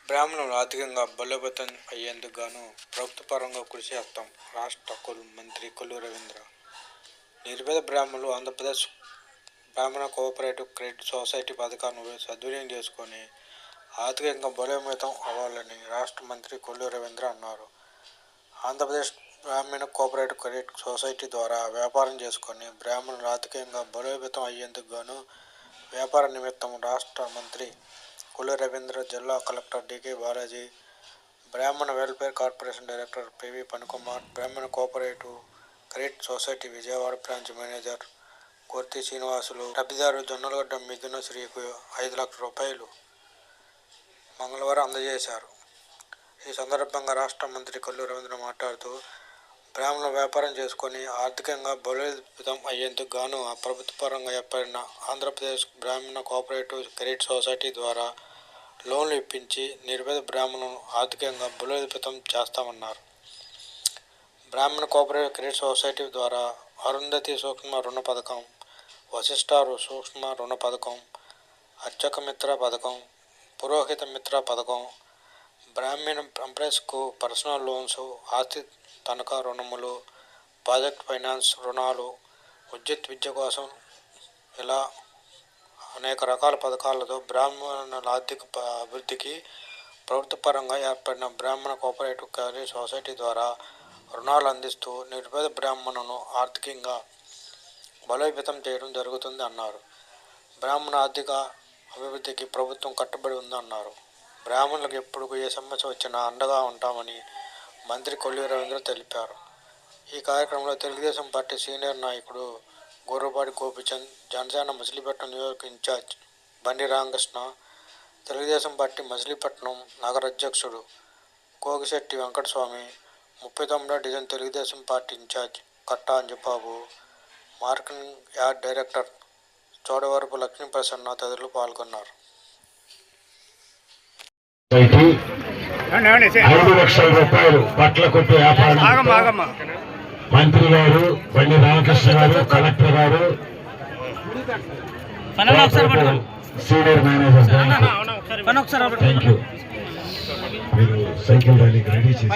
బ్రాహ్మణులు ఆర్థికంగా బలోపేతం అయ్యేందుకు గాను ప్రభుత్వ పరంగా కృషి చేస్తాం. రాష్ట్ర మంత్రి కొల్లు రవీంద్ర. నిర్పేద బ్రాహ్మణులు ఆంధ్రప్రదేశ్ బ్రాహ్మణ కోఆపరేటివ్ క్రెడిట్ సొసైటీ పథకాన్ని సద్వినియోగం చేసుకొని ఆర్థికంగా బలోపేతం అవ్వాలని రాష్ట్ర మంత్రి కొల్లు రవీంద్ర అన్నారు. ఆంధ్రప్రదేశ్ బ్రాహ్మణ కోఆపరేటివ్ క్రెడిట్ సొసైటీ ద్వారా వ్యాపారం చేసుకొని బ్రాహ్మణులు ఆర్థికంగా బలోపేతం అయ్యేందుకు గాను వ్యాపార నిమిత్తం రాష్ట్ర మంత్రి కొల్లు రవీంద్ర, జిల్లా collector DK Balaji, Brahmana welfare corporation director PV Panikumar, Brahmana cooperative credit society Vijayawada branch manager Korthi Srinivasulu, లబ్ధిదారు జొన్నలగడ్డ మిథున శ్రీకు 5 లక్షల రూపాయలు మంగళవారం అందజేశారు. ఈ సందర్భంగా రాష్ట్ర మంత్రి కొల్లు రవీంద్ర మాట్లాడుతూ, బ్రాహ్మణులు వ్యాపారం చేసుకొని ఆర్థికంగా బలోపేతం అయ్యేందుకు గాను ప్రభుత్వ పరంగా ఏర్పడిన ఆంధ్రప్రదేశ్ బ్రాహ్మణ కోఆపరేటివ్ క్రెడిట్ సొసైటీ ద్వారా లోన్లు ఇప్పించి నిర్పేద బ్రాహ్మణులను ఆర్థికంగా బలోపేతం చేస్తామన్నారు. బ్రాహ్మణ కోఆపరేటివ్ క్రెడిట్ సొసైటీ ద్వారా అరుంధతి సూక్ష్మ రుణ పథకం, వశిష్ఠ సూక్ష్మ రుణ పథకం, అర్చక మిత్ర పథకం, పురోహిత మిత్ర పథకం, బ్రాహ్మణ ఎంప్లాయీస్కు పర్సనల్ లోన్స్, ఆస్తి తనఖా రుణములు, ప్రాజెక్ట్ ఫైనాన్స్ రుణాలు, ఉచిత విద్య కోసం ఇలా అనేక రకాల పథకాలతో బ్రాహ్మణుల ఆర్థిక అభివృద్ధికి ప్రభుత్వ పరంగా ఏర్పడిన బ్రాహ్మణ కోఆపరేటివ్ క్రెడిట్ సొసైటీ ద్వారా రుణాలు అందిస్తూ నిర్పేద బ్రాహ్మణులను ఆర్థికంగా బలోపేతం చేయడం జరుగుతుంది అన్నారు. బ్రాహ్మణ ఆర్థిక అభివృద్ధికి ప్రభుత్వం కట్టుబడి ఉందన్నారు. బ్రాహ్మణులకు ఎప్పుడు ఏ సమస్య వచ్చినా అండగా ఉంటామని మంత్రి కొల్లు రవీంద్ర తెలిపారు. ఈ కార్యక్రమంలో తెలుగుదేశం పార్టీ సీనియర్ నాయకుడు గోర్రపాటి గోపిచంద్, జనసేన మచిలీపట్నం నియోజక ఇన్ఛార్జ్ బండి రామకృష్ణ, తెలుగుదేశం పార్టీ మచిలీపట్నం నగర అధ్యక్షుడు కోగిశెట్టి వెంకటస్వామి, 39వ division Telugu Desam party incharge Katta Anjababu, marketing yard director Chodavarapu Lakshmiprasanna తదితరులు పాల్గొన్నారు. 5 లక్షల రూపాయలు బట్టల కొట్టు వ్యాపారం మంత్రి గారు, బండి రామకృష్ణ గారు, కలెక్టర్ గారు, సీనియర్ మేనేజర్, థ్యాంక్ యూ. మీరు సైకిల్ ర్యాలీకి రెడీ చేసి